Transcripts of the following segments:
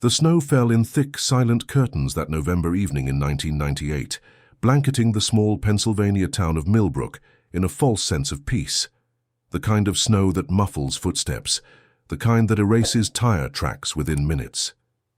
The snow fell in thick, silent curtains that November evening in 1998, blanketing the small Pennsylvania town of Millbrook in a false sense of peace. The kind of snow that muffles footsteps, the kind that erases tire tracks within minutes.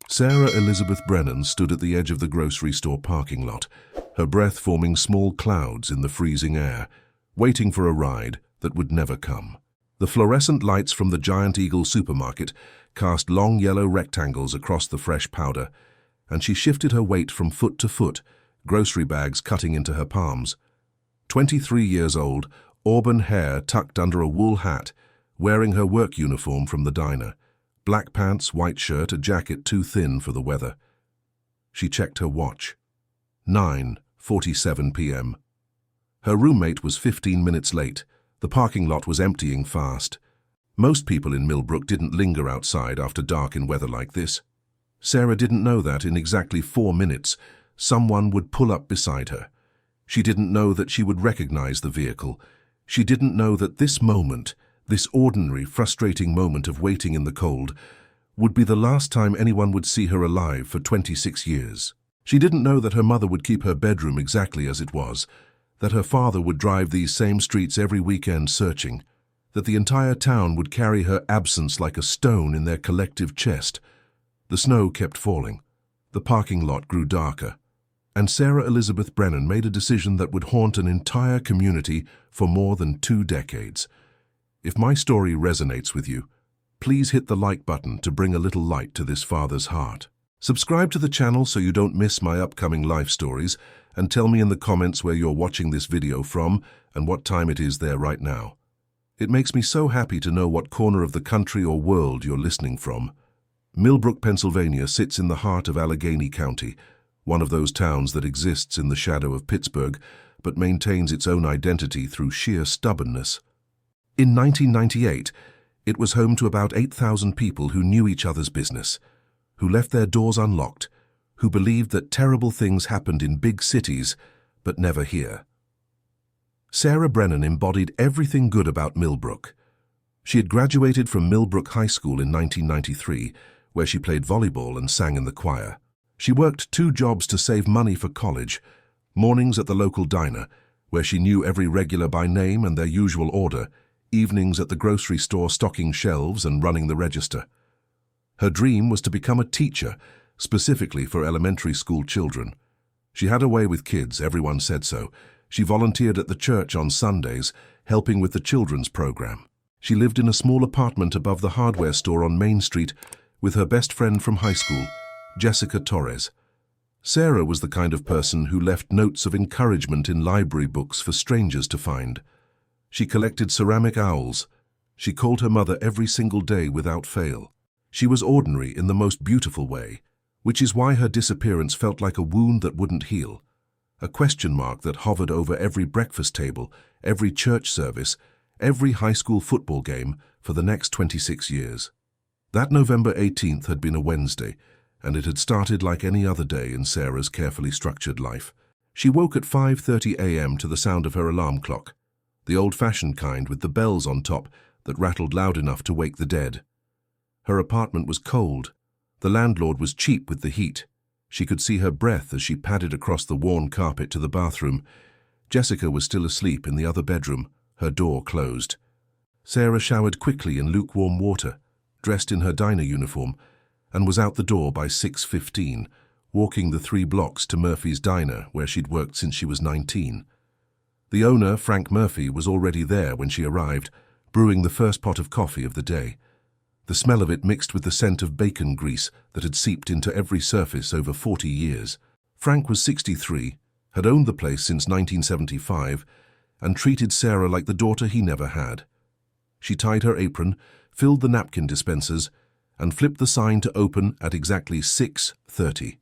Sarah Elizabeth Brennan stood at the edge of the grocery store parking lot, her breath forming small clouds in the freezing air, waiting for a ride that would never come. The fluorescent lights from the Giant Eagle supermarket cast long yellow rectangles across the fresh powder, and she shifted her weight from foot to foot, grocery bags cutting into her palms. 23 years old, auburn hair tucked under a wool hat, wearing her work uniform from the diner. Black pants, white shirt, a jacket too thin for the weather. She checked her watch. 9:47 p.m. Her roommate was 15 minutes late. The parking lot was emptying fast. Most people in Millbrook didn't linger outside after dark in weather like this. Sarah didn't know that in exactly 4 minutes, someone would pull up beside her. She didn't know that she would recognize the vehicle. She didn't know that this moment, this ordinary, frustrating moment of waiting in the cold, would be the last time anyone would see her alive for 26 years. She didn't know that her mother would keep her bedroom exactly as it was, that her father would drive these same streets every weekend searching, that the entire town would carry her absence like a stone in their collective chest. The snow kept falling. The parking lot grew darker. And Sarah Elizabeth Brennan made a decision that would haunt an entire community for more than 2 decades. If my story resonates with you, please hit the like button to bring a little light to this father's heart. Subscribe to the channel so you don't miss my upcoming life stories, and tell me in the comments where you're watching this video from and what time it is there right now. It makes me so happy to know what corner of the country or world you're listening from. Millbrook, Pennsylvania sits in the heart of Allegheny County, one of those towns that exists in the shadow of Pittsburgh but maintains its own identity through sheer stubbornness. In 1998, it was home to about 8,000 people who knew each other's business, who left their doors unlocked, who believed that terrible things happened in big cities, but never here. Sarah Brennan embodied everything good about Millbrook. She had graduated from Millbrook High School in 1993, where she played volleyball and sang in the choir. She worked 2 jobs to save money for college, mornings at the local diner, where she knew every regular by name and their usual order, evenings at the grocery store stocking shelves and running the register. Her dream was to become a teacher, specifically for elementary school children. She had a way with kids, everyone said so. She volunteered at the church on Sundays, helping with the children's program. She lived in a small apartment above the hardware store on Main Street with her best friend from high school, Jessica Torres. Sarah was the kind of person who left notes of encouragement in library books for strangers to find. She collected ceramic owls. She called her mother every single day without fail. She was ordinary in the most beautiful way, which is why her disappearance felt like a wound that wouldn't heal, a question mark that hovered over every breakfast table, every church service, every high school football game for the next 26 years. That November 18th had been a Wednesday, and it had started like any other day in Sarah's carefully structured life. She woke at 5:30 a.m. to the sound of her alarm clock, the old-fashioned kind with the bells on top that rattled loud enough to wake the dead. Her apartment was cold. The landlord was cheap with the heat. She could see her breath as she padded across the worn carpet to the bathroom. Jessica was still asleep in the other bedroom, her door closed. Sarah showered quickly in lukewarm water, dressed in her diner uniform, and was out the door by 6:15, walking the 3 blocks to Murphy's Diner, where she'd worked since she was 19. The owner, Frank Murphy, was already there when she arrived, brewing the first pot of coffee of the day. The smell of it mixed with the scent of bacon grease that had seeped into every surface over 40 years. Frank was 63, had owned the place since 1975, and treated Sarah like the daughter he never had. She tied her apron, filled the napkin dispensers, and flipped the sign to open at exactly 6:30.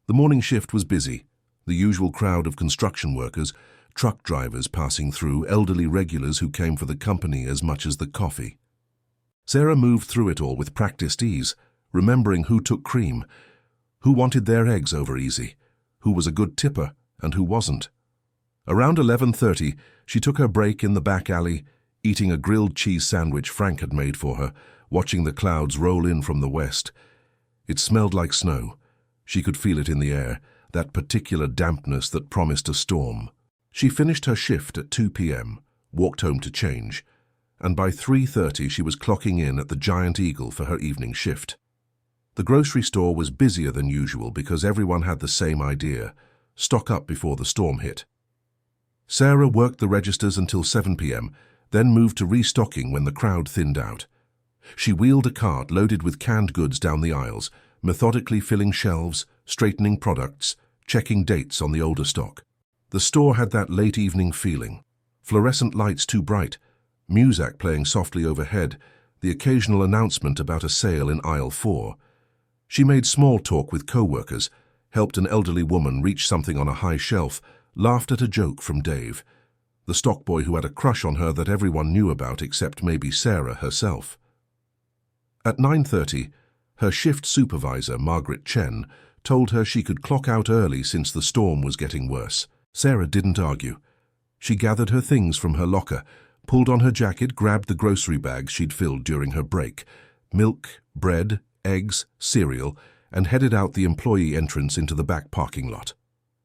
The morning shift was busy, the usual crowd of construction workers, truck drivers passing through, elderly regulars who came for the company as much as the coffee. Sarah moved through it all with practiced ease, remembering who took cream, who wanted their eggs over easy, who was a good tipper and who wasn't. Around 11:30, she took her break in the back alley, eating a grilled cheese sandwich Frank had made for her, watching the clouds roll in from the west. It smelled like snow. She could feel it in the air, that particular dampness that promised a storm. She finished her shift at 2 p.m., walked home to change, and by 3:30 she was clocking in at the Giant Eagle for her evening shift. The grocery store was busier than usual because everyone had the same idea: stock up before the storm hit. Sarah worked the registers until 7 p.m., then moved to restocking when the crowd thinned out. She wheeled a cart loaded with canned goods down the aisles, methodically filling shelves, straightening products, checking dates on the older stock. The store had that late evening feeling. Fluorescent lights too bright, music playing softly overhead, the occasional announcement about a sale in aisle 4. She made small talk with co-workers, helped an elderly woman reach something on a high shelf, laughed at a joke from Dave, the stock boy who had a crush on her that everyone knew about except maybe Sarah herself. At 9:30, her shift supervisor, Margaret Chen, told her she could clock out early since the storm was getting worse. Sarah didn't argue. She gathered her things from her locker, pulled on her jacket, grabbed the grocery bags she'd filled during her break, milk, bread, eggs, cereal, and headed out the employee entrance into the back parking lot.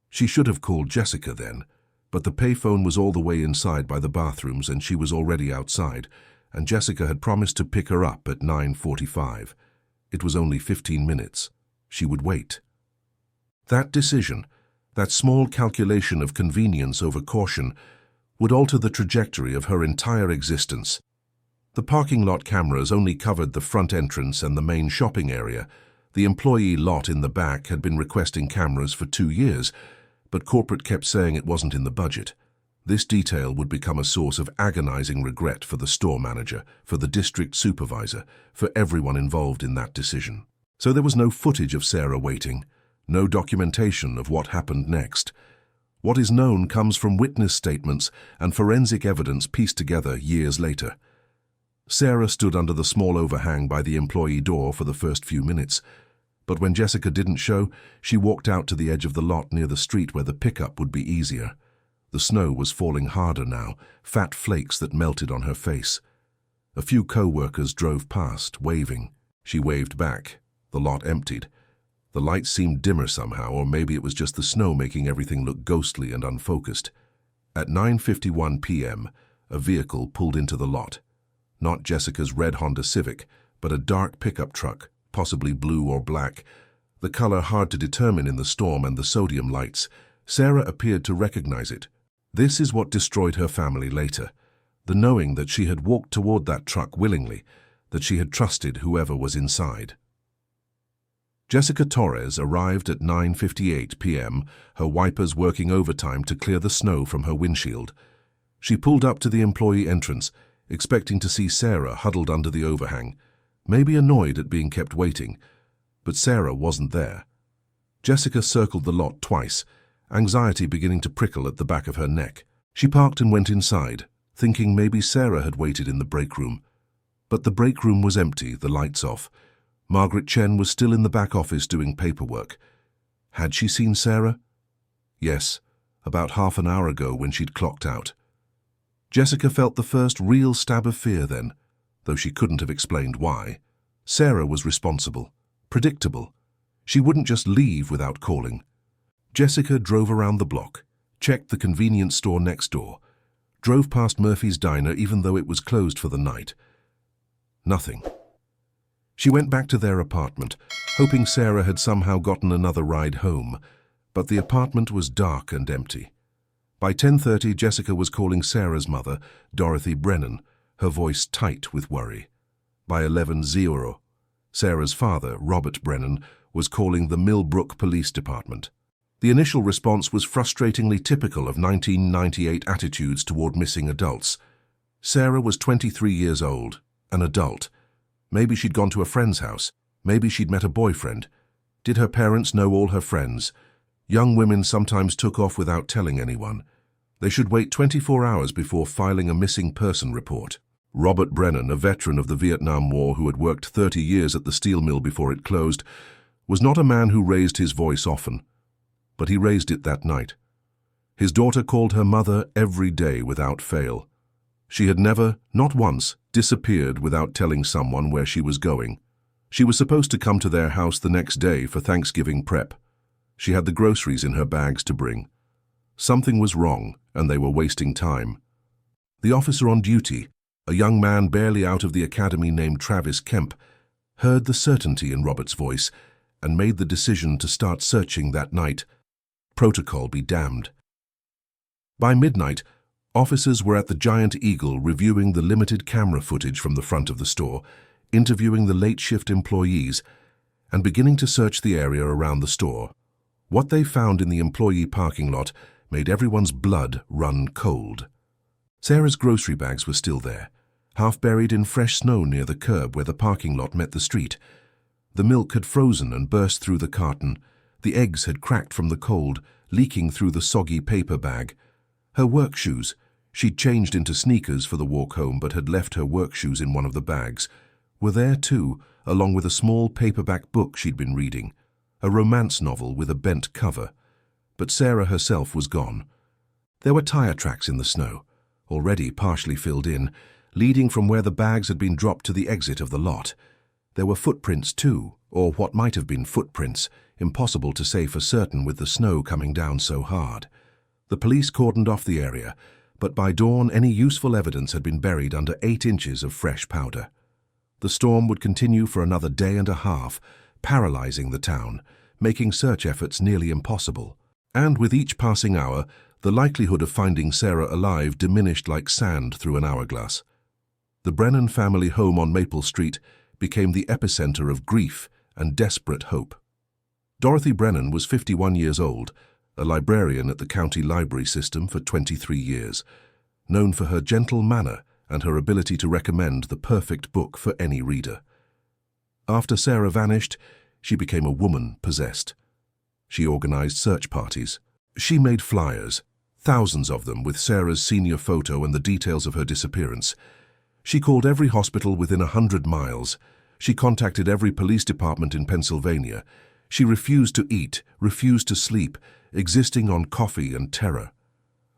She should have called Jessica then, but the payphone was all the way inside by the bathrooms and she was already outside, and Jessica had promised to pick her up at 9:45. It was only 15 minutes. She would wait. That decision, that small calculation of convenience over caution, would alter the trajectory of her entire existence. The parking lot cameras only covered the front entrance and the main shopping area. The employee lot in the back had been requesting cameras for 2 years, but corporate kept saying it wasn't in the budget. This detail would become a source of agonizing regret for the store manager, for the district supervisor, for everyone involved in that decision. So there was no footage of Sarah waiting, no documentation of what happened next. What is known comes from witness statements and forensic evidence pieced together years later. Sarah stood under the small overhang by the employee door for the first few minutes, but when Jessica didn't show, she walked out to the edge of the lot near the street where the pickup would be easier. The snow was falling harder now, fat flakes that melted on her face. A few co-workers drove past, waving. She waved back. The lot emptied. The lights seemed dimmer somehow, or maybe it was just the snow making everything look ghostly and unfocused. At 9:51 p.m., a vehicle pulled into the lot. Not Jessica's red Honda Civic, but a dark pickup truck, possibly blue or black, the color hard to determine in the storm and the sodium lights. Sarah appeared to recognize it. This is what destroyed her family later, the knowing that she had walked toward that truck willingly, that she had trusted whoever was inside. Jessica Torres arrived at 9:58 p.m., her wipers working overtime to clear the snow from her windshield. She pulled up to the employee entrance, expecting to see Sarah huddled under the overhang, maybe annoyed at being kept waiting, but Sarah wasn't there. Jessica circled the lot twice, anxiety beginning to prickle at the back of her neck. She parked and went inside, thinking maybe Sarah had waited in the break room. But the break room was empty, the lights off. Margaret Chen was still in the back office doing paperwork. Had she seen Sarah? Yes, about half an hour ago when she'd clocked out. Jessica felt the first real stab of fear then, though she couldn't have explained why. Sarah was responsible, predictable. She wouldn't just leave without calling. Jessica drove around the block, checked the convenience store next door, drove past Murphy's Diner even though it was closed for the night. Nothing. She went back to their apartment, hoping Sarah had somehow gotten another ride home, but the apartment was dark and empty. By 10:30, Jessica was calling Sarah's mother, Dorothy Brennan, her voice tight with worry. By 11:00, Sarah's father, Robert Brennan, was calling the Millbrook Police Department. The initial response was frustratingly typical of 1998 attitudes toward missing adults. Sarah was 23 years old, an adult. Maybe she'd gone to a friend's house. Maybe she'd met a boyfriend. Did her parents know all her friends? Young women sometimes took off without telling anyone. They should wait 24 hours before filing a missing person report. Robert Brennan, a veteran of the Vietnam War who had worked 30 years at the steel mill before it closed, was not a man who raised his voice often. But he raised it that night. His daughter called her mother every day without fail. She had never, not once, disappeared without telling someone where she was going. She was supposed to come to their house the next day for Thanksgiving prep. She had the groceries in her bags to bring. Something was wrong, and they were wasting time. The officer on duty, a young man barely out of the academy named Travis Kemp, heard the certainty in Robert's voice and made the decision to start searching that night. Protocol be damned. By midnight, officers were at the Giant Eagle reviewing the limited camera footage from the front of the store, interviewing the late-shift employees, and beginning to search the area around the store. What they found in the employee parking lot made everyone's blood run cold. Sarah's grocery bags were still there, half buried in fresh snow near the curb where the parking lot met the street. The milk had frozen and burst through the carton. The eggs had cracked from the cold, leaking through the soggy paper bag. Her work shoes, she'd changed into sneakers for the walk home but had left her work shoes in one of the bags, were there too, along with a small paperback book she'd been reading, a romance novel with a bent cover. But Sarah herself was gone. There were tire tracks in the snow, already partially filled in, leading from where the bags had been dropped to the exit of the lot. There were footprints too, or what might have been footprints, impossible to say for certain with the snow coming down so hard. The police cordoned off the area, but by dawn any useful evidence had been buried under 8 inches of fresh powder. The storm would continue for another day and a half, paralyzing the town, making search efforts nearly impossible. And with each passing hour, the likelihood of finding Sarah alive diminished like sand through an hourglass. The Brennan family home on Maple Street became the epicenter of grief and desperate hope. Dorothy Brennan was 51 years old, a librarian at the county library system for 23 years, known for her gentle manner and her ability to recommend the perfect book for any reader. After Sarah vanished, she became a woman possessed. She organized search parties. She made flyers, thousands of them with Sarah's senior photo and the details of her disappearance. She called every hospital within 100 miles. She contacted every police department in Pennsylvania. She refused to eat, refused to sleep, existing on coffee and terror.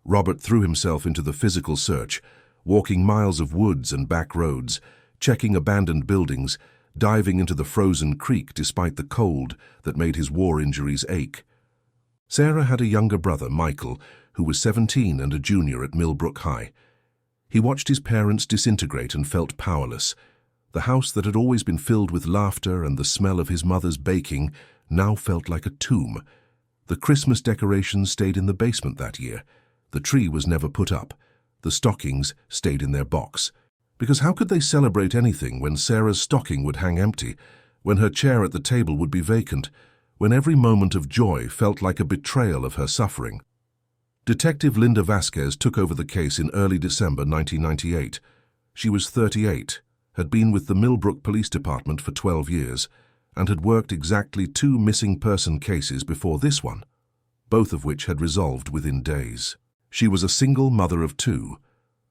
Robert threw himself into the physical search, walking miles of woods and back roads, checking abandoned buildings, diving into the frozen creek despite the cold that made his war injuries ache. Sarah had a younger brother, Michael, who was 17 and a junior at Millbrook High. He watched his parents disintegrate and felt powerless. The house that had always been filled with laughter and the smell of his mother's baking now felt like a tomb. The Christmas decorations stayed in the basement that year. The tree was never put up. The stockings stayed in their box. Because how could they celebrate anything when Sarah's stocking would hang empty, when her chair at the table would be vacant, when every moment of joy felt like a betrayal of her suffering? Detective Linda Vasquez took over the case in early December 1998. She was 38, had been with the Millbrook Police Department for 12 years, and had worked exactly 2 missing person cases before this one, both of which had resolved within days. She was a single mother of 2,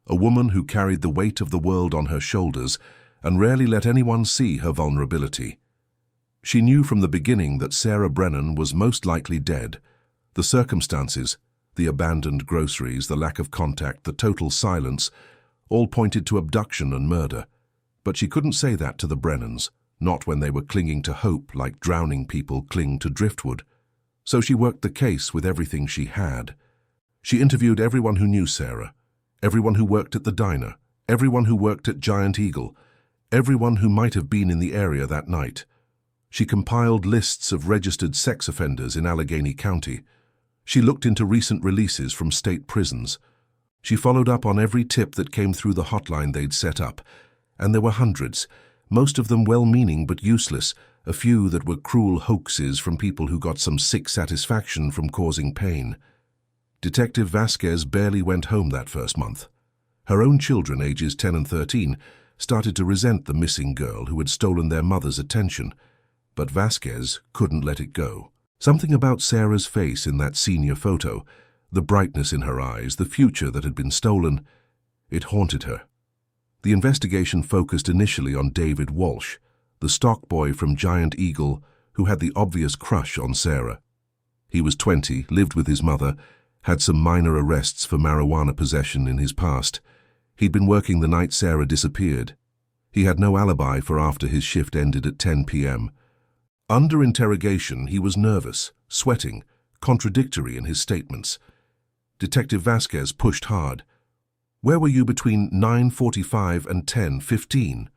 a woman who carried the weight of the world on her shoulders and rarely let anyone see her vulnerability. She knew from the beginning that Sarah Brennan was most likely dead. The circumstances, the abandoned groceries, the lack of contact, the total silence, all pointed to abduction and murder. But she couldn't say that to the Brennans, not when they were clinging to hope like drowning people cling to driftwood. So she worked the case with everything she had. She interviewed everyone who knew Sarah, everyone who worked at the diner, everyone who worked at Giant Eagle, everyone who might have been in the area that night. She compiled lists of registered sex offenders in Allegheny County. She looked into recent releases from state prisons. She followed up on every tip that came through the hotline they'd set up, and there were hundreds, most of them well-meaning but useless, a few that were cruel hoaxes from people who got some sick satisfaction from causing pain. Detective Vasquez barely went home that first month. Her own children, ages 10 and 13, started to resent the missing girl who had stolen their mother's attention, but Vasquez couldn't let it go. Something about Sarah's face in that senior photo, the brightness in her eyes, the future that had been stolen, it haunted her. The investigation focused initially on David Walsh, the stock boy from Giant Eagle who had the obvious crush on Sarah. He was 20, lived with his mother, had some minor arrests for marijuana possession in his past. He'd been working the night Sarah disappeared. He had no alibi for after his shift ended at 10 p.m. Under interrogation, he was nervous, sweating, contradictory in his statements. Detective Vasquez pushed hard. "Where were you between 9:45 and 10:15?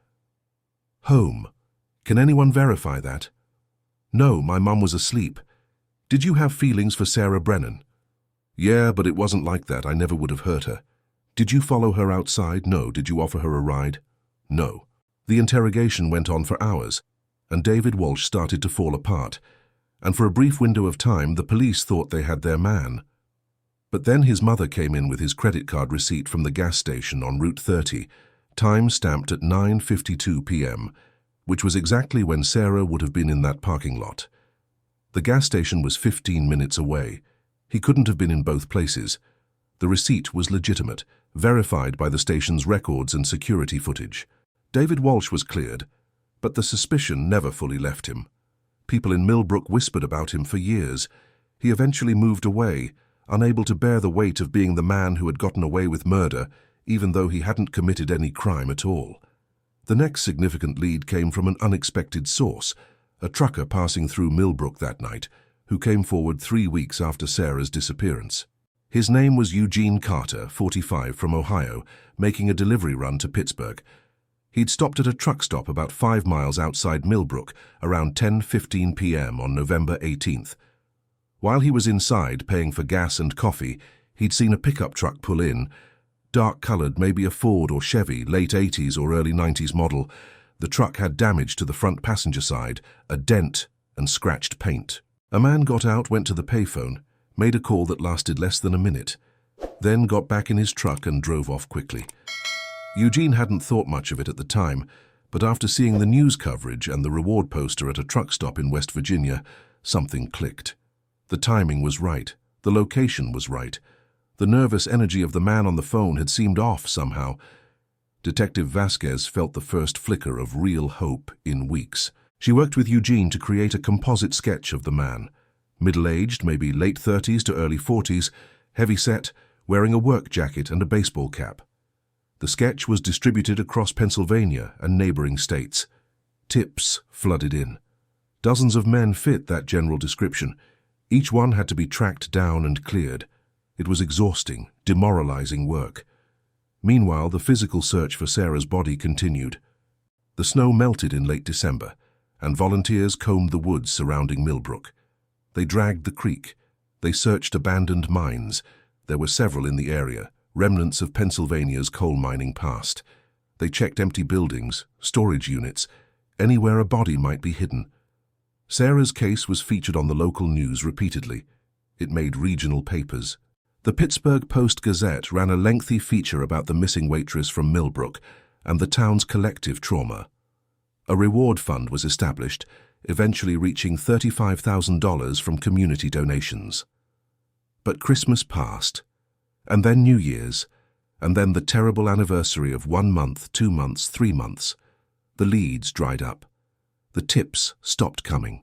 "Home. Can anyone verify that?" "No, my mum was asleep." "Did you have feelings for Sarah Brennan?" "Yeah, but it wasn't like that. I never would have hurt her." "Did you follow her outside?" "No." "Did you offer her a ride?" "No." The interrogation went on for hours, and David Walsh started to fall apart, and for a brief window of time the police thought they had their man. But then his mother came in with his credit card receipt from the gas station on Route 30, time stamped at 9:52 p.m., which was exactly when Sarah would have been in that parking lot. The gas station was 15 minutes away. He couldn't have been in both places. The receipt was legitimate, verified by the station's records and security footage. David Walsh was cleared, but the suspicion never fully left him. People in Millbrook whispered about him for years. He eventually moved away, unable to bear the weight of being the man who had gotten away with murder, even though he hadn't committed any crime at all. The next significant lead came from an unexpected source, a trucker passing through Millbrook that night, who came forward 3 weeks after Sarah's disappearance. His name was Eugene Carter, 45, from Ohio, making a delivery run to Pittsburgh. He'd stopped at a truck stop about 5 miles outside Millbrook around 10:15 p.m. on November 18th. While he was inside paying for gas and coffee, he'd seen a pickup truck pull in, dark-colored, maybe a Ford or Chevy, late 80s or early 90s model. The truck had damage to the front passenger side, a dent and scratched paint. A man got out, went to the payphone, made a call that lasted less than a minute, then got back in his truck and drove off quickly. Eugene hadn't thought much of it at the time, but after seeing the news coverage and the reward poster at a truck stop in West Virginia, something clicked. The timing was right. The location was right. The nervous energy of the man on the phone had seemed off somehow. Detective Vasquez felt the first flicker of real hope in weeks. She worked with Eugene to create a composite sketch of the man. Middle-aged, maybe late 30s to early 40s, heavy-set, wearing a work jacket and a baseball cap. The sketch was distributed across Pennsylvania and neighboring states. Tips flooded in. Dozens of men fit that general description. Each one had to be tracked down and cleared. It was exhausting, demoralizing work. Meanwhile, the physical search for Sarah's body continued. The snow melted in late December, and volunteers combed the woods surrounding Millbrook. They dragged the creek. They searched abandoned mines. There were several in the area, remnants of Pennsylvania's coal mining past. They checked empty buildings, storage units, anywhere a body might be hidden. Sarah's case was featured on the local news repeatedly. It made regional papers. The Pittsburgh Post-Gazette ran a lengthy feature about the missing waitress from Millbrook and the town's collective trauma. A reward fund was established, eventually reaching $35,000 from community donations. But Christmas passed, and then New Year's, and then the terrible anniversary of 1 month, 2 months, 3 months. The leads dried up. The tips stopped coming.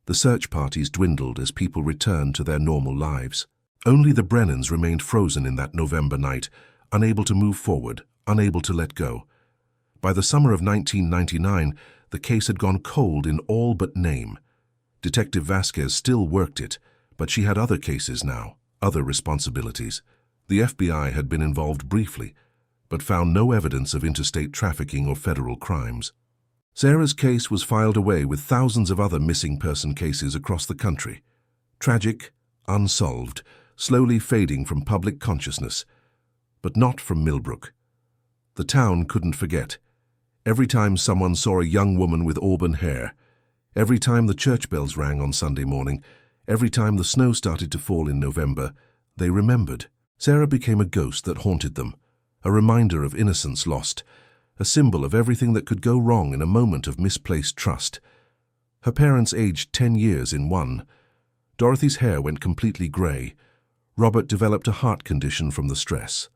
The search parties dwindled as people returned to their normal lives. Only the Brennans remained frozen in that November night, unable to move forward, unable to let go. By the summer of 1999, the case had gone cold in all but name. Detective Vasquez still worked it, but she had other cases now, other responsibilities. The FBI had been involved briefly, but found no evidence of interstate trafficking or federal crimes. Sarah's case was filed away with thousands of other missing person cases across the country. Tragic, unsolved, slowly fading from public consciousness, but not from Millbrook. The town couldn't forget. Every time someone saw a young woman with auburn hair, every time the church bells rang on Sunday morning, every time the snow started to fall in November, they remembered. Sarah became a ghost that haunted them, a reminder of innocence lost, a symbol of everything that could go wrong in a moment of misplaced trust. Her parents aged 10 years in one. Dorothy's hair went completely gray. Robert developed a heart condition from the stress.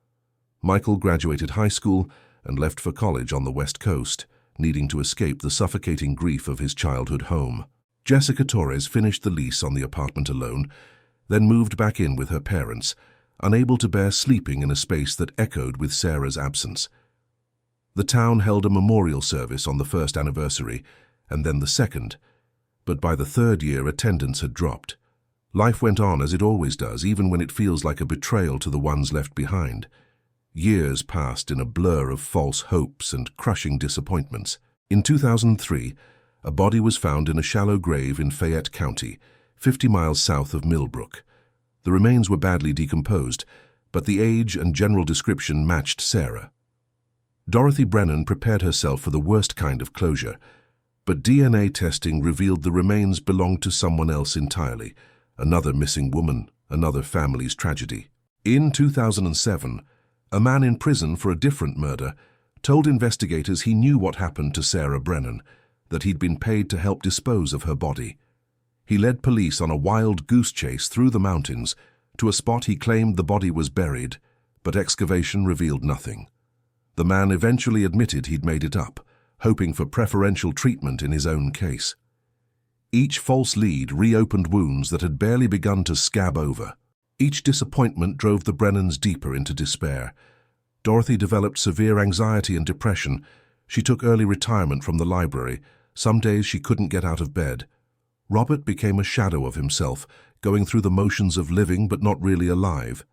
Michael graduated high school and left for college on the West Coast, needing to escape the suffocating grief of his childhood home. Jessica Torres finished the lease on the apartment alone, then moved back in with her parents, unable to bear sleeping in a space that echoed with Sarah's absence. The town held a memorial service on the first anniversary, and then the second, but by the third year attendance had dropped. Life went on as it always does, even when it feels like a betrayal to the ones left behind. Years passed in a blur of false hopes and crushing disappointments. In 2003, a body was found in a shallow grave in Fayette County, 50 miles south of Millbrook. The remains were badly decomposed, but the age and general description matched Sarah. Dorothy Brennan prepared herself for the worst kind of closure, but DNA testing revealed the remains belonged to someone else entirely, another missing woman, another family's tragedy. In 2007, a man in prison for a different murder told investigators he knew what happened to Sarah Brennan, that he'd been paid to help dispose of her body. He led police on a wild goose chase through the mountains to a spot he claimed the body was buried, but excavation revealed nothing. The man eventually admitted he'd made it up, hoping for preferential treatment in his own case. Each false lead reopened wounds that had barely begun to scab over. Each disappointment drove the Brennans deeper into despair. Dorothy developed severe anxiety and depression. She took early retirement from the library. Some days she couldn't get out of bed. Robert became a shadow of himself, going through the motions of living but not really alive.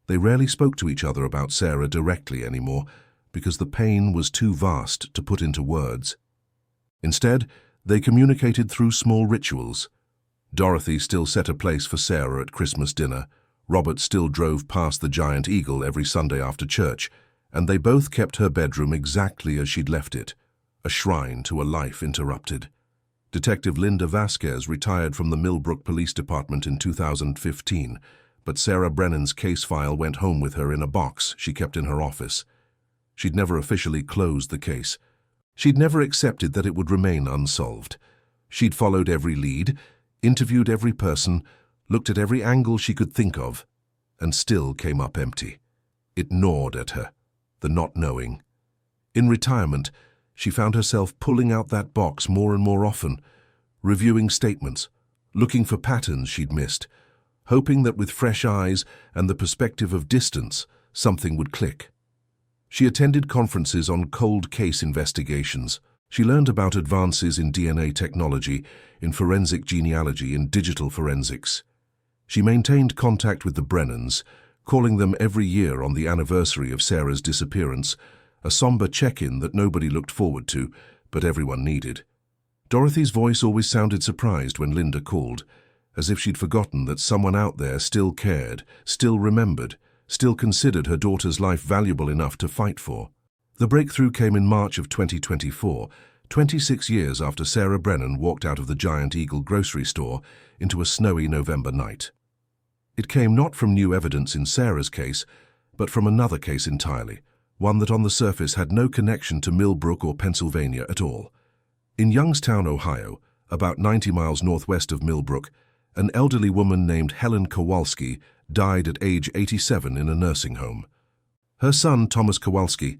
They rarely spoke to each other about Sarah directly anymore, because the pain was too vast to put into words. Instead, they communicated through small rituals. Dorothy still set a place for Sarah at Christmas dinner. Robert still drove past the Giant Eagle every Sunday after church, and they both kept her bedroom exactly as she'd left it, a shrine to a life interrupted. Detective Linda Vasquez retired from the Millbrook Police Department in 2015, but Sarah Brennan's case file went home with her in a box she kept in her office. She'd never officially closed the case. She'd never accepted that it would remain unsolved. She'd followed every lead, interviewed every person, looked at every angle she could think of, and still came up empty. It gnawed at her, the not knowing. In retirement, she found herself pulling out that box more and more often, reviewing statements, looking for patterns she'd missed, hoping that with fresh eyes and the perspective of distance, something would click. She attended conferences on cold case investigations. She learned about advances in DNA technology, in forensic genealogy, and digital forensics. She maintained contact with the Brennans, calling them every year on the anniversary of Sarah's disappearance, a somber check-in that nobody looked forward to, but everyone needed. Dorothy's voice always sounded surprised when Linda called, as if she'd forgotten that someone out there still cared, still remembered, still considered her daughter's life valuable enough to fight for. The breakthrough came in March of 2024, 26 years after Sarah Brennan walked out of the Giant Eagle grocery store into a snowy November night. It came not from new evidence in Sarah's case, but from another case entirely, one that on the surface had no connection to Millbrook or Pennsylvania at all. In Youngstown, Ohio, about 90 miles northwest of Millbrook, an elderly woman named Helen Kowalski died at age 87 in a nursing home. Her son, Thomas Kowalski,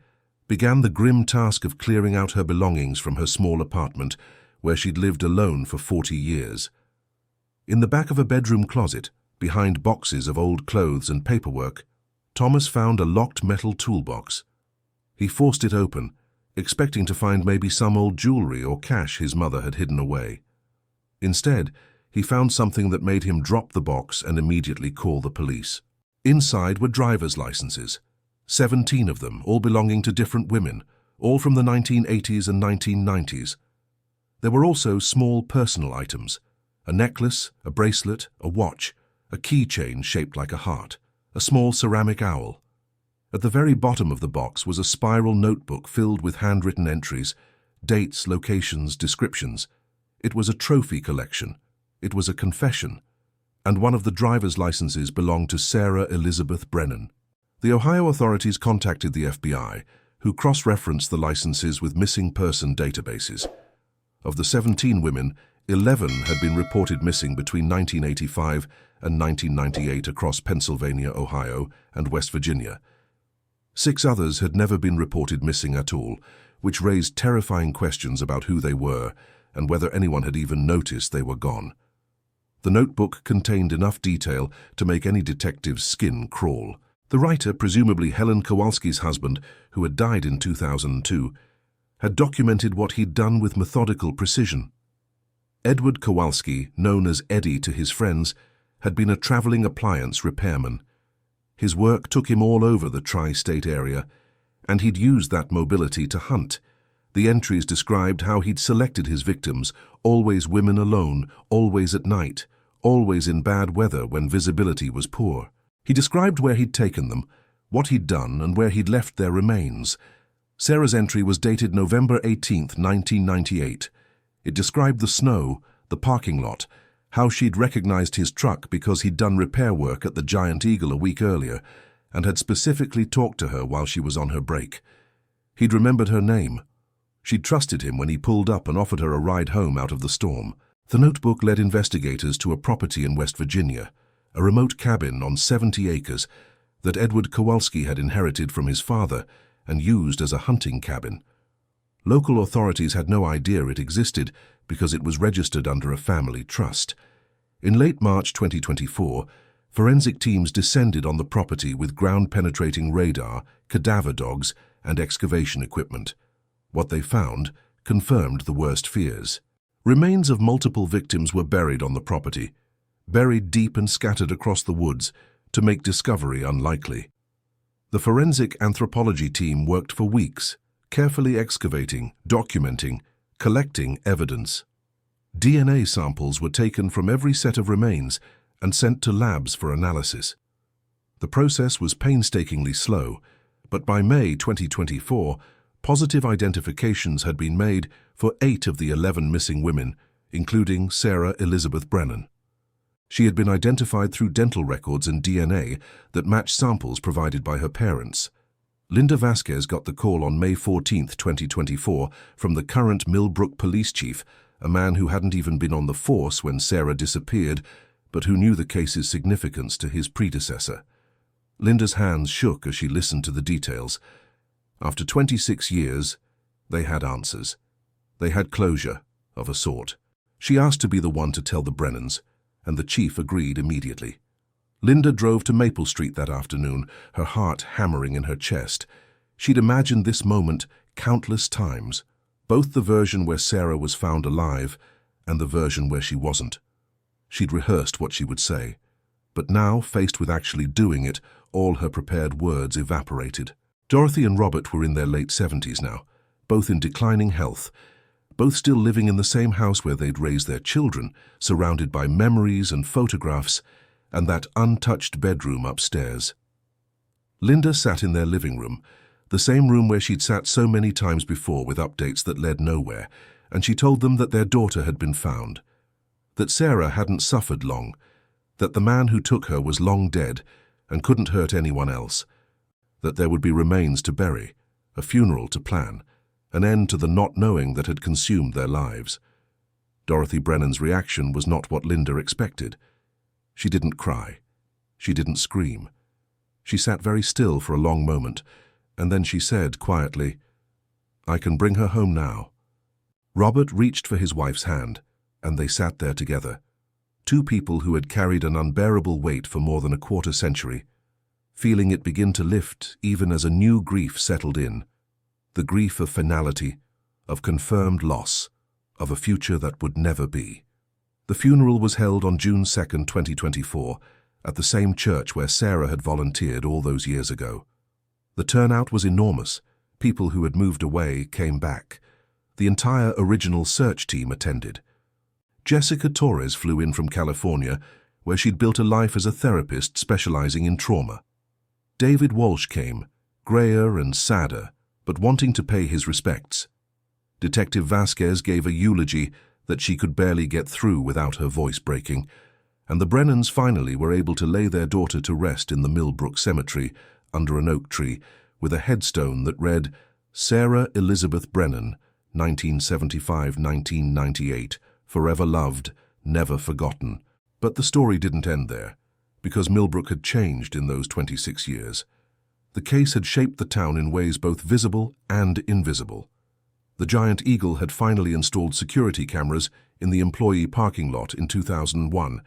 began the grim task of clearing out her belongings from her small apartment, where she'd lived alone for 40 years. In the back of a bedroom closet, behind boxes of old clothes and paperwork, Thomas found a locked metal toolbox. He forced it open, expecting to find maybe some old jewelry or cash his mother had hidden away. Instead, he found something that made him drop the box and immediately call the police. Inside were driver's licenses, 17 of them, all belonging to different women, all from the 1980s and 1990s. There were also small personal items, a necklace, a bracelet, a watch, a keychain shaped like a heart, a small ceramic owl. At the very bottom of the box was a spiral notebook filled with handwritten entries, dates, locations, descriptions. It was a trophy collection. It was a confession. And one of the driver's licenses belonged to Sarah Elizabeth Brennan. The Ohio authorities contacted the FBI, who cross-referenced the licenses with missing person databases. Of the 17 women, 11 had been reported missing between 1985 and 1998 across Pennsylvania, Ohio, and West Virginia. 6 others had never been reported missing at all, which raised terrifying questions about who they were and whether anyone had even noticed they were gone. The notebook contained enough detail to make any detective's skin crawl. The writer, presumably Helen Kowalski's husband, who had died in 2002, had documented what he'd done with methodical precision. Edward Kowalski, known as Eddie to his friends, had been a traveling appliance repairman. His work took him all over the tri-state area, and he'd used that mobility to hunt. The entries described how he'd selected his victims, always women alone, always at night, always in bad weather when visibility was poor. He described where he'd taken them, what he'd done, and where he'd left their remains. Sarah's entry was dated November 18, 1998. It described the snow, the parking lot, how she'd recognized his truck because he'd done repair work at the Giant Eagle a week earlier and had specifically talked to her while she was on her break. He'd remembered her name. She'd trusted him when he pulled up and offered her a ride home out of the storm. The notebook led investigators to a property in West Virginia, a remote cabin on 70 acres that Edward Kowalski had inherited from his father and used as a hunting cabin. Local authorities had no idea it existed because it was registered under a family trust. In late March 2024, forensic teams descended on the property with ground-penetrating radar, cadaver dogs, and excavation equipment. What they found confirmed the worst fears. Remains of multiple victims were buried on the property, buried deep and scattered across the woods to make discovery unlikely. The forensic anthropology team worked for weeks, carefully excavating, documenting, collecting evidence. DNA samples were taken from every set of remains and sent to labs for analysis. The process was painstakingly slow, but by May 2024, positive identifications had been made for 8 of the 11 missing women, including Sarah Elizabeth Brennan. She had been identified through dental records and DNA that matched samples provided by her parents. Linda Vasquez got the call on May 14, 2024, from the current Millbrook police chief, a man who hadn't even been on the force when Sarah disappeared, but who knew the case's significance to his predecessor. Linda's hands shook as she listened to the details. After 26 years, they had answers. They had closure, of a sort. She asked to be the one to tell the Brennans, and the chief agreed immediately. Linda drove to Maple Street that afternoon, her heart hammering in her chest. She'd imagined this moment countless times, both the version where Sarah was found alive and the version where she wasn't. She'd rehearsed what she would say, but now, faced with actually doing it, all her prepared words evaporated. Dorothy and Robert were in their late 70s now, both in declining health, both still living in the same house where they'd raised their children, surrounded by memories and photographs, and that untouched bedroom upstairs. Linda sat in their living room, the same room where she'd sat so many times before with updates that led nowhere, and she told them that their daughter had been found, that Sarah hadn't suffered long, that the man who took her was long dead and couldn't hurt anyone else, that there would be remains to bury, a funeral to plan, an end to the not knowing that had consumed their lives. Dorothy Brennan's reaction was not what Linda expected. She didn't cry. She didn't scream. She sat very still for a long moment, and then she said quietly, "I can bring her home now." Robert reached for his wife's hand, and they sat there together. Two people who had carried an unbearable weight for more than a quarter century, feeling it begin to lift even as a new grief settled in. The grief of finality, of confirmed loss, of a future that would never be. The funeral was held on June 2, 2024, at the same church where Sarah had volunteered all those years ago. The turnout was enormous. People who had moved away came back. The entire original search team attended. Jessica Torres flew in from California, where she'd built a life as a therapist specializing in trauma. David Walsh came, grayer and sadder, but wanting to pay his respects. Detective Vasquez gave a eulogy that she could barely get through without her voice breaking, and the Brennans finally were able to lay their daughter to rest in the Millbrook Cemetery under an oak tree with a headstone that read, "Sarah Elizabeth Brennan, 1975-1998, forever loved, never forgotten." But the story didn't end there, because Millbrook had changed in those 26 years. The case had shaped the town in ways both visible and invisible. The Giant Eagle had finally installed security cameras in the employee parking lot in 2001,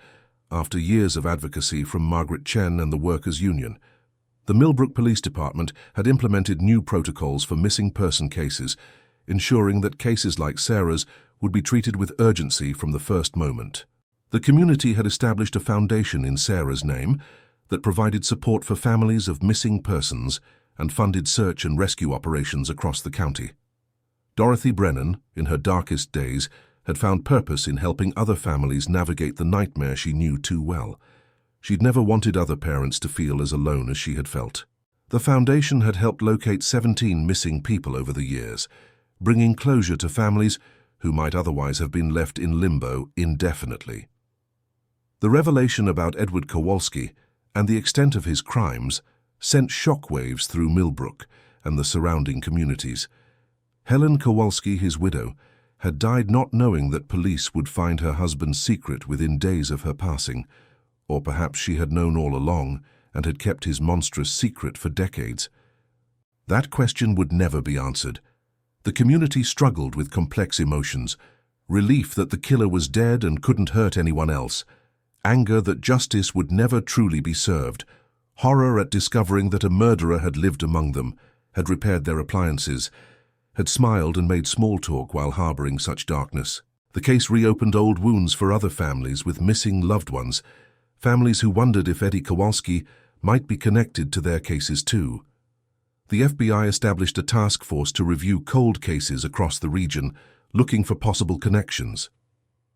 after years of advocacy from Margaret Chen and the Workers' Union. The Millbrook Police Department had implemented new protocols for missing person cases, ensuring that cases like Sarah's would be treated with urgency from the first moment. The community had established a foundation in Sarah's name that provided support for families of missing persons and funded search and rescue operations across the county. Dorothy Brennan, in her darkest days, had found purpose in helping other families navigate the nightmare she knew too well. She'd never wanted other parents to feel as alone as she had felt. The foundation had helped locate 17 missing people over the years, bringing closure to families who might otherwise have been left in limbo indefinitely. The revelation about Edward Kowalski and the extent of his crimes sent shockwaves through Millbrook and the surrounding communities. Helen Kowalski, his widow, had died not knowing that police would find her husband's secret within days of her passing, or perhaps she had known all along and had kept his monstrous secret for decades. That question would never be answered. The community struggled with complex emotions: relief that the killer was dead and couldn't hurt anyone else, anger that justice would never truly be served, horror at discovering that a murderer had lived among them, had repaired their appliances, had smiled and made small talk while harboring such darkness. The case reopened old wounds for other families with missing loved ones, families who wondered if Eddie Kowalski might be connected to their cases too. The FBI established a task force to review cold cases across the region, looking for possible connections.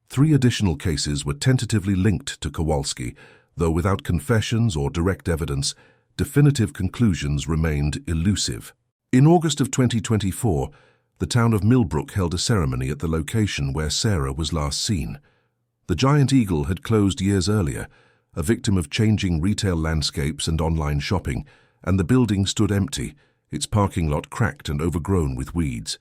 3 additional cases were tentatively linked to Kowalski, though without confessions or direct evidence, definitive conclusions remained elusive. In August of 2024, the town of Millbrook held a ceremony at the location where Sarah was last seen. The Giant Eagle had closed years earlier, a victim of changing retail landscapes and online shopping, and the building stood empty, its parking lot cracked and overgrown with weeds.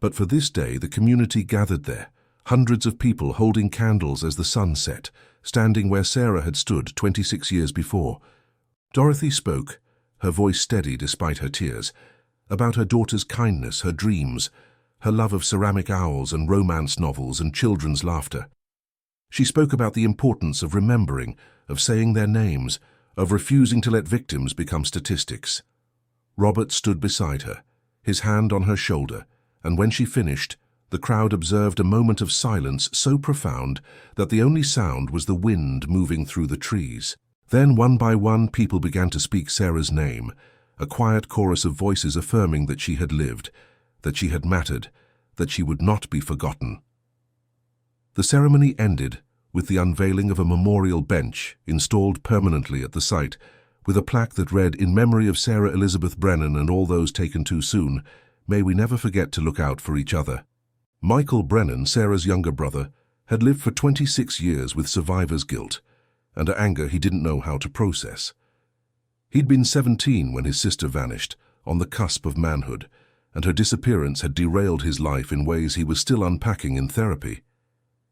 But for this day, the community gathered there, hundreds of people holding candles as the sun set, standing where Sarah had stood 26 years before. Dorothy spoke, her voice steady despite her tears, about her daughter's kindness, her dreams, her love of ceramic owls and romance novels and children's laughter. She spoke about the importance of remembering, of saying their names, of refusing to let victims become statistics. Robert stood beside her, his hand on her shoulder, and when she finished, the crowd observed a moment of silence so profound that the only sound was the wind moving through the trees. Then, one by one, people began to speak Sarah's name, a quiet chorus of voices affirming that she had lived, that she had mattered, that she would not be forgotten. The ceremony ended with the unveiling of a memorial bench installed permanently at the site, with a plaque that read, "In memory of Sarah Elizabeth Brennan and all those taken too soon, may we never forget to look out for each other." Michael Brennan, Sarah's younger brother, had lived for 26 years with survivor's guilt and an anger he didn't know how to process. He'd been 17 when his sister vanished, on the cusp of manhood, and her disappearance had derailed his life in ways he was still unpacking in therapy.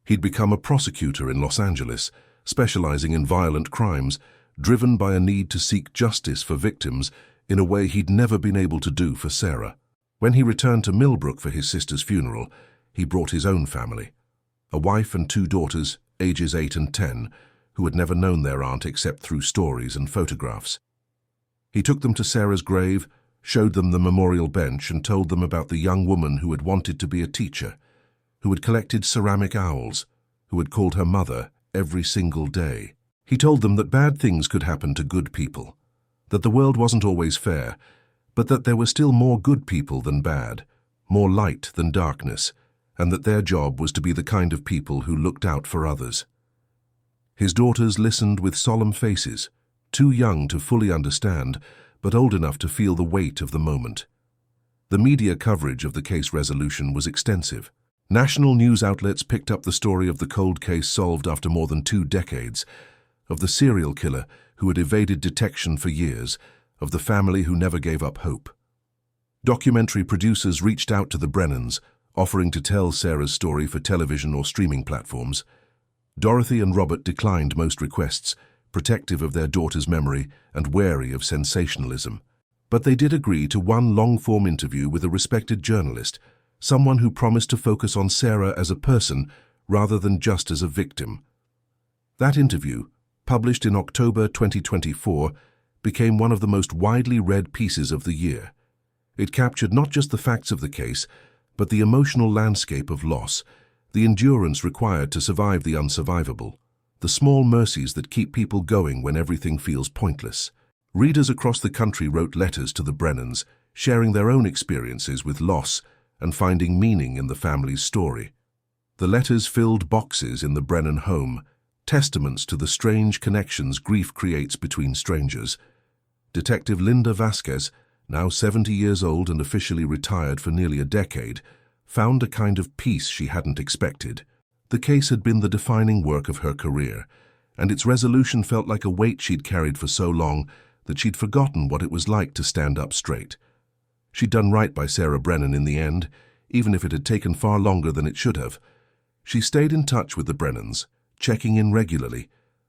He'd become a prosecutor in Los Angeles, specializing in violent crimes, driven by a need to seek justice for victims in a way he'd never been able to do for Sarah. When he returned to Millbrook for his sister's funeral, he brought his own family, a wife and 2 daughters, ages 8 and 10, who had never known their aunt except through stories and photographs. He took them to Sarah's grave, showed them the memorial bench, and told them about the young woman who had wanted to be a teacher, who had collected ceramic owls, who had called her mother every single day. He told them that bad things could happen to good people, that the world wasn't always fair, but that there were still more good people than bad, more light than darkness, and that their job was to be the kind of people who looked out for others. His daughters listened with solemn faces, too young to fully understand, but old enough to feel the weight of the moment. The media coverage of the case resolution was extensive. National news outlets picked up the story of the cold case solved after more than 2 decades, of the serial killer who had evaded detection for years, of the family who never gave up hope. Documentary producers reached out to the Brennans, offering to tell Sarah's story for television or streaming platforms. Dorothy and Robert declined most requests, protective of their daughter's memory and wary of sensationalism. But they did agree to one long-form interview with a respected journalist, someone who promised to focus on Sarah as a person rather than just as a victim. That interview, published in October 2024, became one of the most widely read pieces of the year. It captured not just the facts of the case, but the emotional landscape of loss, the endurance required to survive the unsurvivable, the small mercies that keep people going when everything feels pointless. Readers across the country wrote letters to the Brennans, sharing their own experiences with loss and finding meaning in the family's story. The letters filled boxes in the Brennan home, testaments to the strange connections grief creates between strangers. Detective Linda Vasquez, now 70 years old and officially retired for nearly a decade, found a kind of peace she hadn't expected. The case had been the defining work of her career, and its resolution felt like a weight she'd carried for so long that she'd forgotten what it was like to stand up straight. She'd done right by Sarah Brennan in the end, even if it had taken far longer than it should have. She stayed in touch with the Brennans, checking in regularly,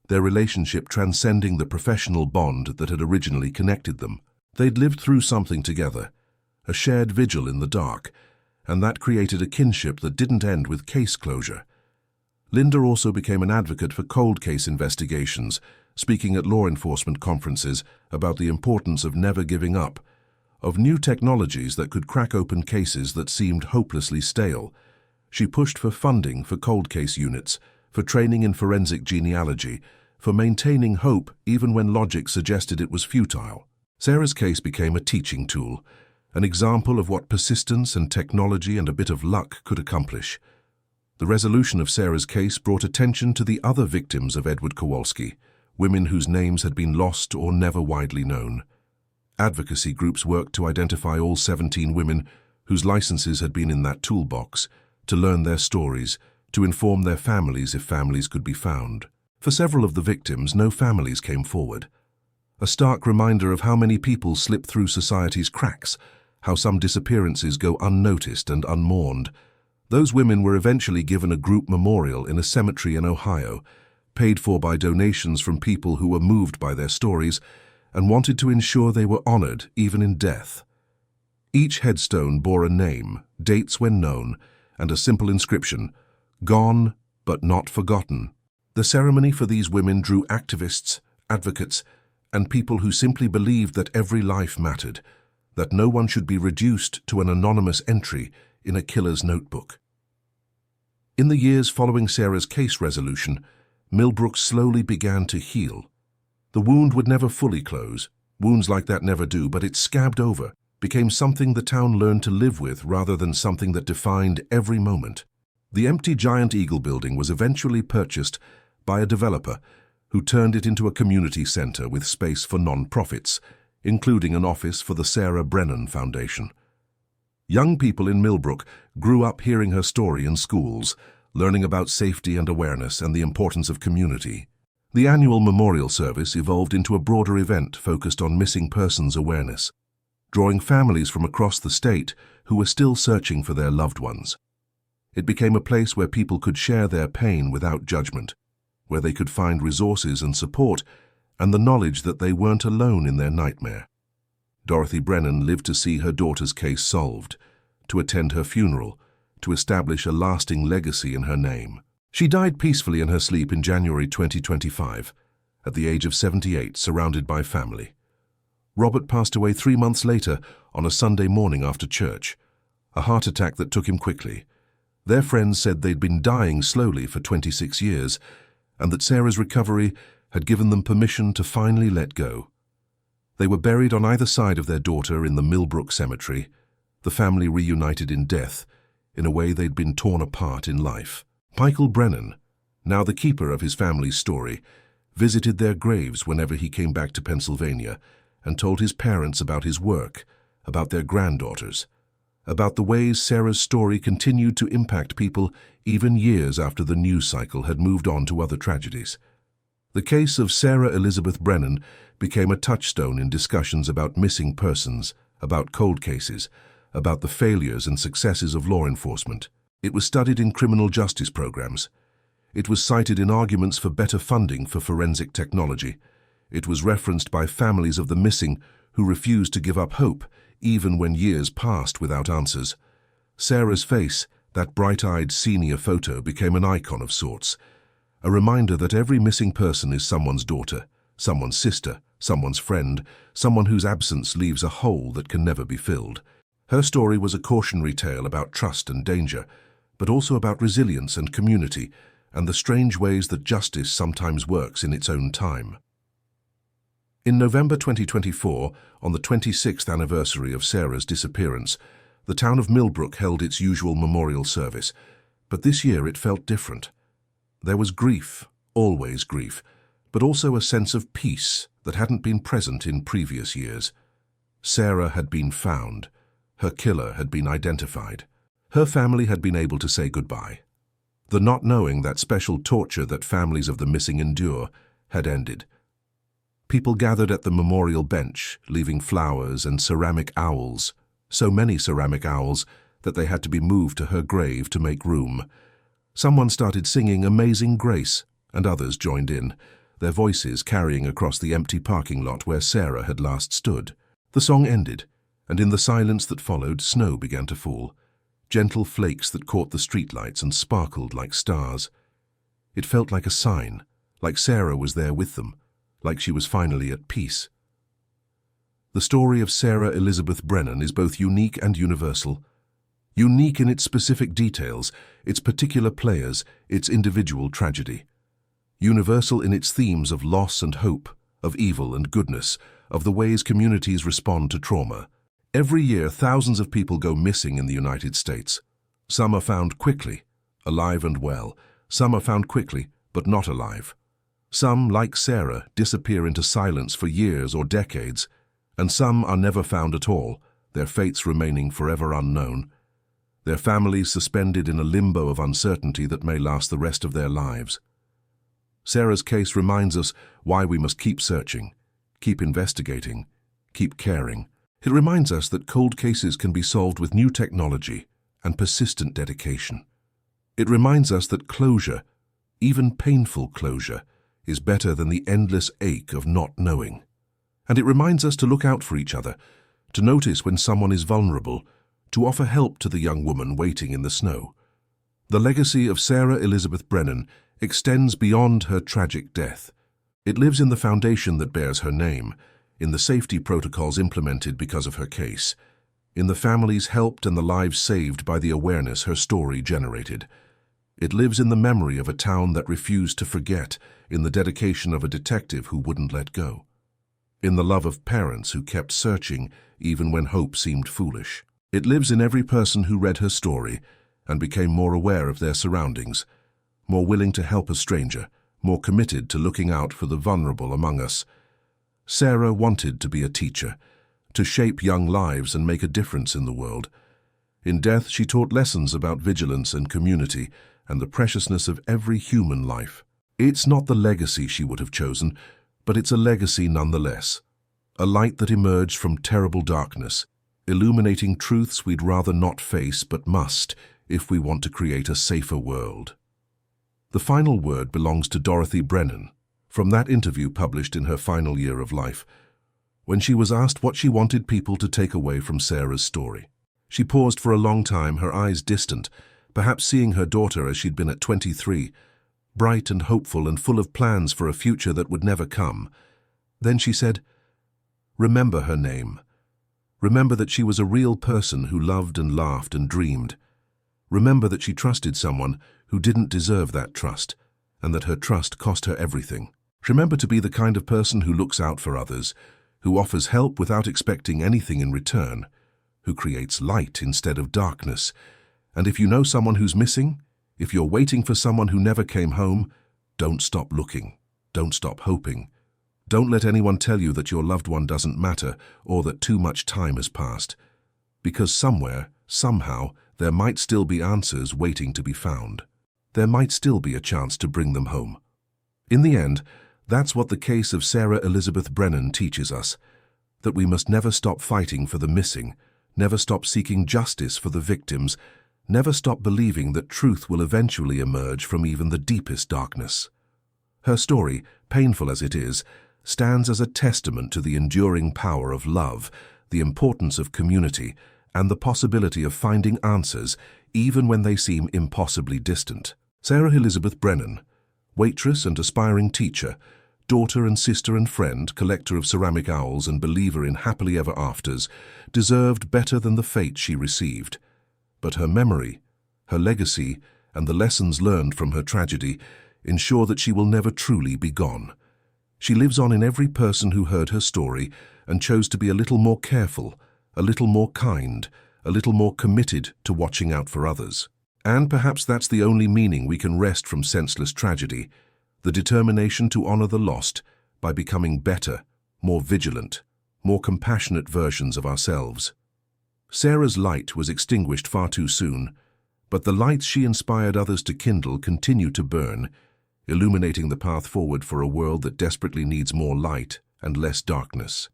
their relationship transcending the professional bond that had originally connected them. They'd lived through something together, a shared vigil in the dark, and that created a kinship that didn't end with case closure. Linda also became an advocate for cold case investigations, speaking at law enforcement conferences about the importance of never giving up, of new technologies that could crack open cases that seemed hopelessly stale. She pushed for funding for cold case units, for training in forensic genealogy, for maintaining hope even when logic suggested it was futile. Sarah's case became a teaching tool, an example of what persistence and technology and a bit of luck could accomplish. The resolution of Sarah's case brought attention to the other victims of Edward Kowalski, women whose names had been lost or never widely known. Advocacy groups worked to identify all 17 women whose licenses had been in that toolbox, to learn their stories, to inform their families if families could be found. For several of the victims, no families came forward. A stark reminder of how many people slip through society's cracks, how some disappearances go unnoticed and unmourned. Those women were eventually given a group memorial in a cemetery in Ohio, paid for by donations from people who were moved by their stories and wanted to ensure they were honored even in death. Each headstone bore a name, dates when known, and a simple inscription, "Gone but not forgotten." The ceremony for these women drew activists, advocates, and people who simply believed that every life mattered, that no one should be reduced to an anonymous entry in a killer's notebook. In the years following Sarah's case resolution, Millbrook slowly began to heal. The wound would never fully close. Wounds like that never do, but it scabbed over, became something the town learned to live with rather than something that defined every moment. The empty Giant Eagle building was eventually purchased by a developer who turned it into a community center with space for non-profits, including an office for the Sarah Brennan Foundation. Young people in Millbrook grew up hearing her story in schools, learning about safety and awareness and the importance of community. The annual memorial service evolved into a broader event focused on missing persons awareness, drawing families from across the state who were still searching for their loved ones. It became a place where people could share their pain without judgment, where they could find resources and support and the knowledge that they weren't alone in their nightmare. Dorothy Brennan lived to see her daughter's case solved, to attend her funeral, to establish a lasting legacy in her name. She died peacefully in her sleep in January 2025, at the age of 78, surrounded by family. Robert passed away 3 months later on a Sunday morning after church, a heart attack that took him quickly. Their friends said they'd been dying slowly for 26 years, and that Sarah's recovery had given them permission to finally let go. They were buried on either side of their daughter in the Millbrook Cemetery, the family reunited in death, in a way they'd been torn apart in life. Michael Brennan, now the keeper of his family's story, visited their graves whenever he came back to Pennsylvania and told his parents about his work, about their granddaughters, about the ways Sarah's story continued to impact people even years after the news cycle had moved on to other tragedies. The case of Sarah Elizabeth Brennan became a touchstone in discussions about missing persons, about cold cases, about the failures and successes of law enforcement. It was studied in criminal justice programs. It was cited in arguments for better funding for forensic technology. It was referenced by families of the missing who refused to give up hope, even when years passed without answers. Sarah's face, that bright-eyed senior photo, became an icon of sorts, a reminder that every missing person is someone's daughter, someone's sister, someone's friend, someone whose absence leaves a hole that can never be filled. Her story was a cautionary tale about trust and danger, but also about resilience and community, and the strange ways that justice sometimes works in its own time. In November 2024, on the 26th anniversary of Sarah's disappearance, the town of Millbrook held its usual memorial service, but this year it felt different. There was grief, always grief, but also a sense of peace that hadn't been present in previous years. Sarah had been found. Her killer had been identified. Her family had been able to say goodbye. The not knowing that special torture that families of the missing endure had ended. People gathered at the memorial bench, leaving flowers and ceramic owls, so many ceramic owls that they had to be moved to her grave to make room. Someone started singing Amazing Grace, and others joined in, their voices carrying across the empty parking lot where Sarah had last stood. The song ended, and in the silence that followed, snow began to fall, gentle flakes that caught the streetlights and sparkled like stars. It felt like a sign, like Sarah was there with them, like she was finally at peace. The story of Sarah Elizabeth Brennan is both unique and universal. Unique in its specific details, its particular players, its individual tragedy. Universal in its themes of loss and hope, of evil and goodness, of the ways communities respond to trauma. Every year, thousands of people go missing in the United States. Some are found quickly, alive and well. Some are found quickly, but not alive. Some, like Sarah, disappear into silence for years or decades, and some are never found at all, their fates remaining forever unknown, their families suspended in a limbo of uncertainty that may last the rest of their lives. Sarah's case reminds us why we must keep searching, keep investigating, keep caring. It reminds us that cold cases can be solved with new technology and persistent dedication. It reminds us that closure, even painful closure, is better than the endless ache of not knowing. And it reminds us to look out for each other, to notice when someone is vulnerable, to offer help to the young woman waiting in the snow. The legacy of Sarah Elizabeth Brennan extends beyond her tragic death. It lives in the foundation that bears her name, in the safety protocols implemented because of her case, in the families helped and the lives saved by the awareness her story generated. It lives in the memory of a town that refused to forget, in the dedication of a detective who wouldn't let go, in the love of parents who kept searching even when hope seemed foolish. It lives in every person who read her story and became more aware of their surroundings, more willing to help a stranger, more committed to looking out for the vulnerable among us. Sarah wanted to be a teacher, to shape young lives and make a difference in the world. In death, she taught lessons about vigilance and community and the preciousness of every human life. It's not the legacy she would have chosen, but it's a legacy nonetheless. A light that emerged from terrible darkness, illuminating truths we'd rather not face but must if we want to create a safer world. The final word belongs to Dorothy Brennan, from that interview published in her final year of life, when she was asked what she wanted people to take away from Sarah's story. She paused for a long time, her eyes distant, perhaps seeing her daughter as she'd been at 23, bright and hopeful and full of plans for a future that would never come. Then she said, "Remember her name. Remember that she was a real person who loved and laughed and dreamed. Remember that she trusted someone who didn't deserve that trust, and that her trust cost her everything. Remember to be the kind of person who looks out for others, who offers help without expecting anything in return, who creates light instead of darkness. And if you know someone who's missing, if you're waiting for someone who never came home, don't stop looking. Don't stop hoping. Don't let anyone tell you that your loved one doesn't matter or that too much time has passed. Because somewhere, somehow, there might still be answers waiting to be found. There might still be a chance to bring them home. In the end, that's what the case of Sarah Elizabeth Brennan teaches us, that we must never stop fighting for the missing, never stop seeking justice for the victims, never stop believing that truth will eventually emerge from even the deepest darkness. Her story, painful as it is, stands as a testament to the enduring power of love, the importance of community, and the possibility of finding answers even when they seem impossibly distant. Sarah Elizabeth Brennan, waitress and aspiring teacher, daughter and sister and friend, collector of ceramic owls and believer in happily ever afters, deserved better than the fate she received. But her memory, her legacy, and the lessons learned from her tragedy ensure that she will never truly be gone. She lives on in every person who heard her story and chose to be a little more careful, a little more kind, a little more committed to watching out for others. And perhaps that's the only meaning we can wrest from senseless tragedy, the determination to honor the lost by becoming better, more vigilant, more compassionate versions of ourselves. Sarah's light was extinguished far too soon, but the lights she inspired others to kindle continue to burn, illuminating the path forward for a world that desperately needs more light and less darkness.